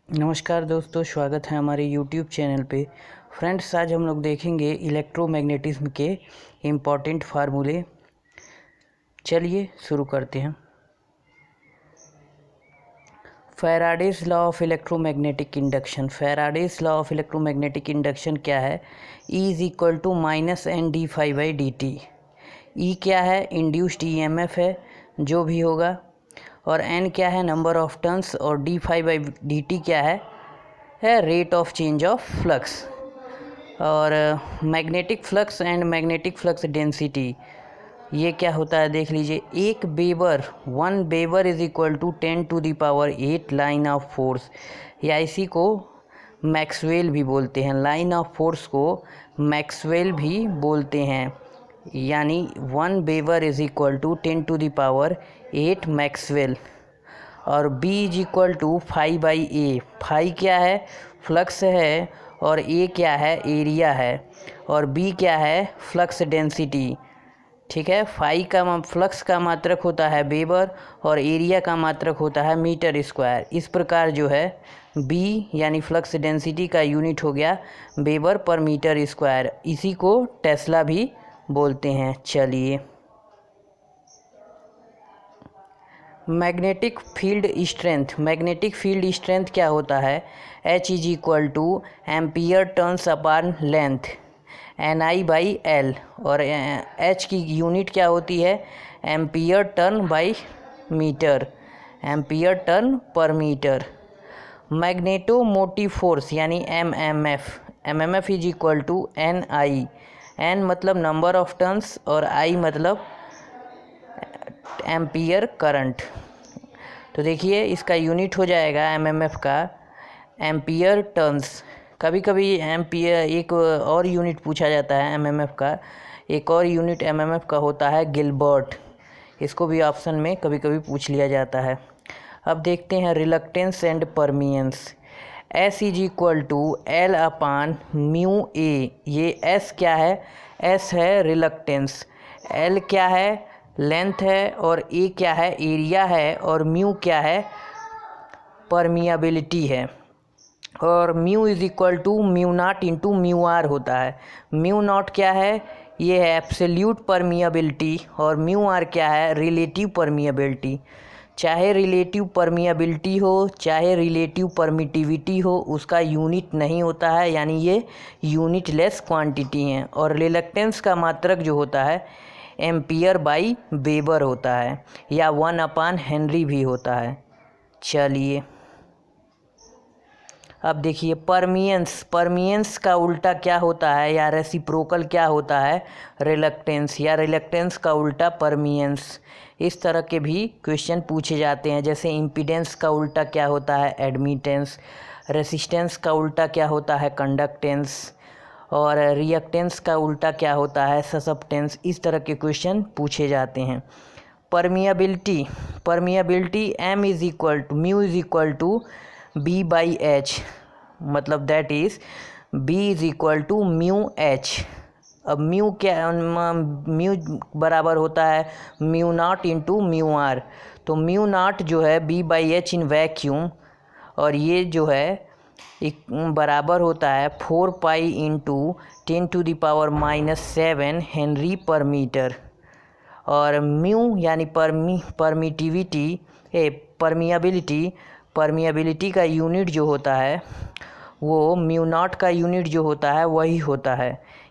नमस्कार दोस्तों, स्वागत है हमारे YouTube चैनल पे। फ्रेंड्स, आज हम लोग देखेंगे इलेक्ट्रोमैग्नेटिज्म के इम्पॉर्टेंट फार्मूले। चलिए शुरू करते हैं। Faraday's law of electromagnetic induction. Faraday's law of electromagnetic induction क्या है? E is equal to minus N D phi by D T. E क्या है? इंड्यूस्ड EMF है, जो भी होगा। और n क्या है? Number of turns. और D phi by D T क्या है rate of change of flux. और magnetic flux and magnetic flux density, ये क्या होता है देख लीजिए। One weber is equal to 10⁸ line of force, या इसी को मैक्सवेल भी बोलते हैं। लाइन ऑफ फोर्स को मैक्सवेल भी बोलते हैं, यानी 1 weber is equal to 10⁸ maxwell. और B is equal to phi by A. Phi क्या है? फ्लक्स है। और ए क्या है? एरिया है। और बी क्या है? Flux density. ठीक है, फाई का फ्लक्स का मात्रक होता है वेबर और एरिया का मात्रक होता है मीटर स्क्वायर। इस प्रकार जो है बी यानी फ्लक्स डेंसिटी का यूनिट हो गया वेबर पर मीटर स्क्वायर। इसी को टेस्ला भी बोलते हैं। चलिए, मैग्नेटिक फील्ड स्ट्रेंथ क्या होता है? H is equal to ampere turns upon length NI by L। और H की यूनिट क्या होती है? Ampere turn by metre, ampere turn per metre. Magnetomotive force यानी MMF is equal to NI। N मतलब नंबर ऑफ टर्न्स और I मतलब ampere current. तो देखिए, इसका यूनिट हो जाएगा MMF का एम्पियर टर्न्स। कभी कभी एम्पियर एक और यूनिट पूछा जाता है MMF का। एक और यूनिट MMF का होता है गिलबर्ट। इसको भी ऑप्शन में कभी कभी पूछ लिया जाता है। अब देखते हैं reluctance and permeance. S is equal to L upon mu A. ये S क्या है? S है रिलक्टेंस, L क्या है? लेंथ है, और ए क्या है? एरिया है, और म्यू क्या है? परमियाबिलिटी है। और mu is equal to mu not into mu R होता है। म्यू नॉट क्या है? ये है एब्सोल्यूट परमियाबिलिटी। और म्यू आर क्या है? Relative permeability. चाहे रिलेटिव परमियाबिलिटी हो चाहे रिलेटिव परमिटिविटी हो, उसका यूनिट नहीं होता है, यानी ये यूनिट लेस क्वांटिटी हैं। और रिलक्टेंस का मात्रक जो होता है एम्पियर बाई वेबर होता है, या 1 अपान हेनरी भी होता है। चलिए, अब देखिए परमियंस का उल्टा क्या होता है, या रेसिप्रोकल क्या होता है? रिलक्टेंस, या रिलक्टेंस का उल्टा परमियंस। इस तरह के भी क्वेश्चन पूछे जाते हैं। जैसे इम्पीडेंस का उल्टा क्या होता है? एडमिटेंस। रेसिस्टेंस का उल्टा क्या होता है? कंडक्टेंस। और रिएक्टेंस का उल्टा क्या होता है? ससेप्टेंस। इस तरह के क्वेश्चन पूछे जाते हैं। Permeability M is equal to mu is equal to B by H, मतलब that is B is equal to mu H। अब म्यू क्या? म्यू बराबर होता है mu not into mu R. तो म्यू नॉट जो है B by H in vacuum, और ये जो है एक बराबर होता है 4 pi into 10⁻⁻7 henry per metre. और म्यू यानी परमियाबिलिटी का यूनिट जो होता है वो म्यू नॉट का यूनिट जो होता है वही होता है,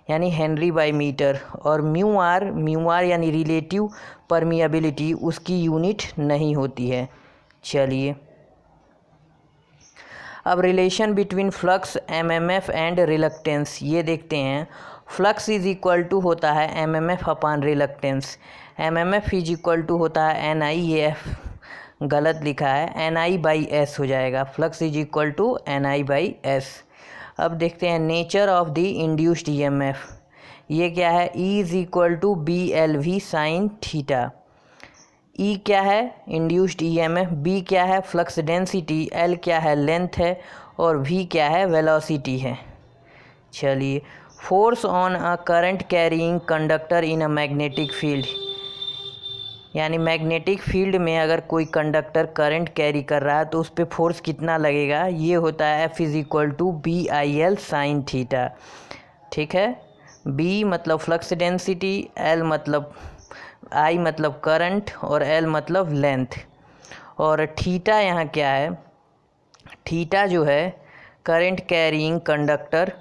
यानी हेनरी बाई मीटर। और म्यू आर यानी रिलेटिव परमियाबिलिटी, उसकी यूनिट नहीं होती है। चलिए, अब relation between flux MMF and reluctance ये देखते हैं। फ्लक्स इज इक्वल टू होता है MMF upon reluctance. MMF is equal to होता है NI, ये F गलत लिखा है, NI बाई S हो जाएगा। Flux is equal to NI by S। अब देखते हैं nature of the induced EMF। ये क्या है? E is equal to BLV sine theta. E क्या है? Induced EMF। B क्या है? Flux density. L क्या है? लेंथ है। और V क्या है? वेलोसिटी है। चलिए, force on a current carrying conductor in a magnetic field. यानी मैग्नेटिक फील्ड में अगर कोई कंडक्टर करंट कैरी कर रहा है तो उस पर फोर्स कितना लगेगा, ये होता है F = BIL sin थीटा। ठीक है, B मतलब फ्लक्स डेंसिटी, L मतलब I मतलब करंट और L मतलब लेंथ। और थीटा यहाँ क्या है, थीटा जो है करंट कैरिंग कंडक्टर,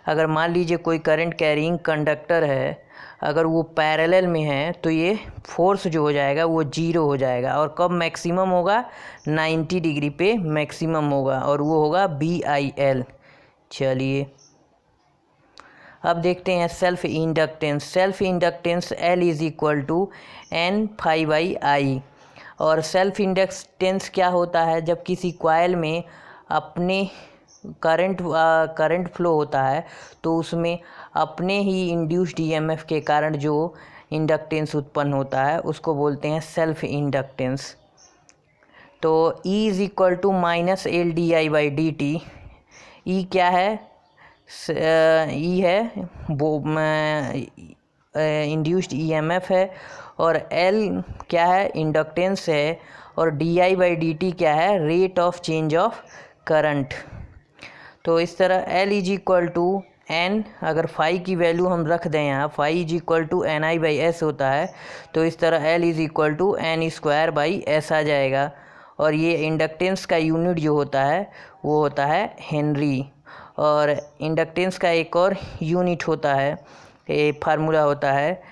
अगर मान लीजिए कोई करंट कैरिंग कंडक्टर है, अगर वो पैरेलल में है तो ये फोर्स जो हो जाएगा वो 0 हो जाएगा। और कब मैक्सिमम होगा, 90 डिग्री पे मैक्सिमम होगा और वो होगा BIL। चलिए अब देखते हैं self inductance. Self inductance L = N∅I। और सेल्फ इंडक्टेंस क्या होता है, जब किसी कॉइल में अपने करंट फ्लो होता है तो उसमें अपने ही इंड्यूस्ड EMF के कारण जो इंडक्टेंस उत्पन्न होता है उसको बोलते हैं सेल्फ इंडक्टेंस। तो E = -LdI/dt। E क्या है, E है वो इंड्यूस्ड EMF है, और L क्या है, इंडक्टेंस है, और dI/dt क्या है, rate of change of current. तो इस तरह L = N, अगर फाई की वैल्यू हम रख दें यहाँ, फाई = NI/S होता है, तो इस तरह L = N²/S आ जाएगा। और ये इंडक्टेंस का यूनिट जो होता है वो होता है हेनरी। और इंडक्टेंस का एक और यूनिट होता है, ये फार्मूला होता है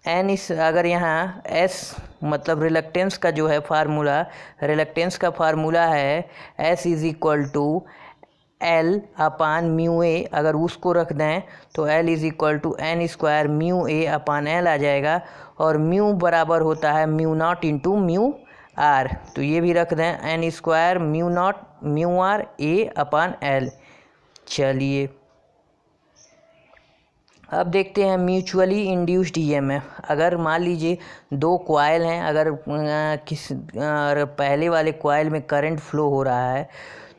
अगर यहाँ S मतलब रिलक्टेंस का जो है फार्मूला, रिलक्टेंस का फार्मूला है S = L/μA, अगर उसको रख दें तो L = N²μA/L आ जाएगा। और म्यू बराबर होता है μ0 × μr, तो ये भी रख दें N²μ0 μr A/L। चलिए अब देखते हैं म्यूचुअली इंड्यूस्ड EMF। अगर मान लीजिए दो कॉइल हैं, अगर पहले वाले कॉइल में करंट फ्लो हो रहा है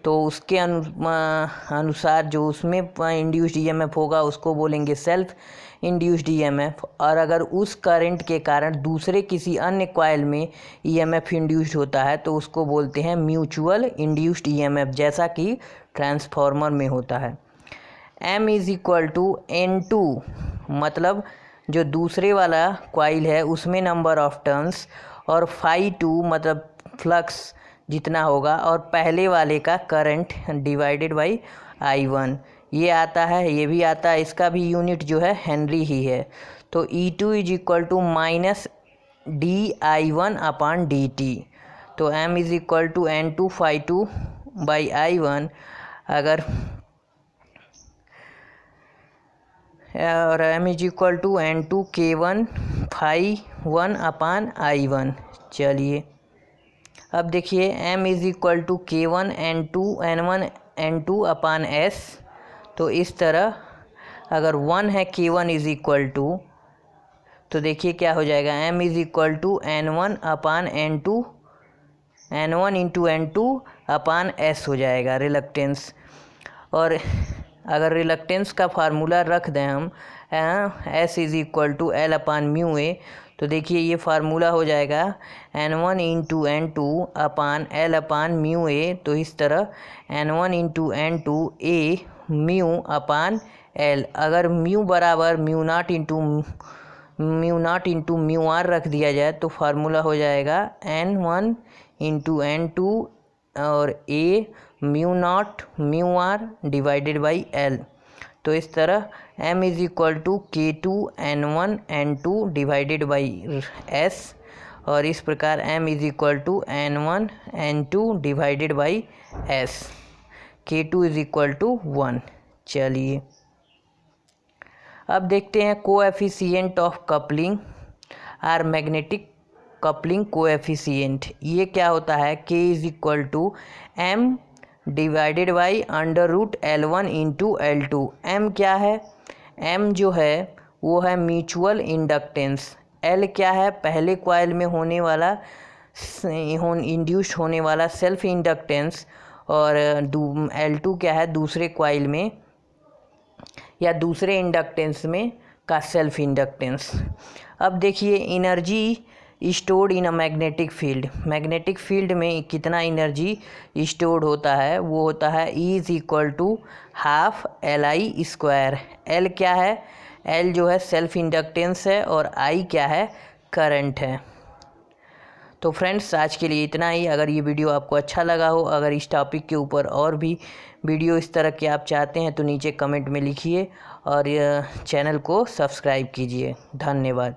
तो उसके अनुसार जो उसमें इंड्यूस्ड EMF होगा उसको बोलेंगे सेल्फ इंड्यूस्ड EMF। और अगर उस करंट के कारण दूसरे किसी अन्य कॉइल में EMF इंड्यूस्ड होता है तो उसको बोलते हैं म्यूचुअल इंड्यूस्ड EMF, जैसा कि ट्रांसफार्मर में होता है। M = N2 मतलब जो दूसरे वाला कॉइल है उसमें नंबर ऑफ टर्न्स, और φ2 मतलब फ्लक्स जितना होगा, और पहले वाले का करंट / I1 ये आता है, ये भी आता है, इसका भी यूनिट जो है हेनरी ही है। तो E2 = -dI1/dt। तो M = N2 φ2/I1, अगर और M = N2 K1 φ1/I1। चलिए अब देखिए M = K1 N1 N2/S। तो इस तरह अगर 1 है K1 = तो देखिए क्या हो जाएगा, M = N1/N2 N1 × N2/S हो जाएगा रिलक्टेंस। और अगर रिलक्टेंस का फार्मूला रख दें हम S = L/μA, तो देखिए ये फार्मूला हो जाएगा N1 × N2/L/μA। तो इस तरह N1 × N2 A μ/L, अगर म्यू बराबर μ0 × μr रख दिया जाए तो फार्मूला हो जाएगा N1 × N2 और A μ0 μr /L। तो इस तरह M = K2 N1 N2 /S, और इस प्रकार M = N1 N2 /S, K2 = 1। चलिए अब देखते हैं coefficient of coupling or magnetic coupling coefficient. ये क्या होता है, K = M / √L1 × L2। M क्या है, M जो है वो है म्यूचुअल इंडक्टेंस। L क्या है, पहले कॉइल में होने वाला इंड्यूस्ड होने वाला सेल्फ इंडक्टेंस, और L2 क्या है, दूसरे कॉइल में या दूसरे इंडक्टेंस में का सेल्फ इंडक्टेंस। अब देखिए energy stored in a magnetic field, magnetic field में कितना एनर्जी स्टोर्ड होता है, वो होता है E is equal to half LI square. L क्या है, L जो है सेल्फ इंडक्टेंस है और I क्या है, करंट है। तो फ्रेंड्स आज के लिए इतना ही। अगर ये वीडियो आपको अच्छा लगा हो, अगर इस टॉपिक के ऊपर और भी वीडियो इस तरह के आप चाहते हैं तो नीचे कमेंट में लिखिए और चैनल को सब्सक्राइब कीजिए। धन्यवाद।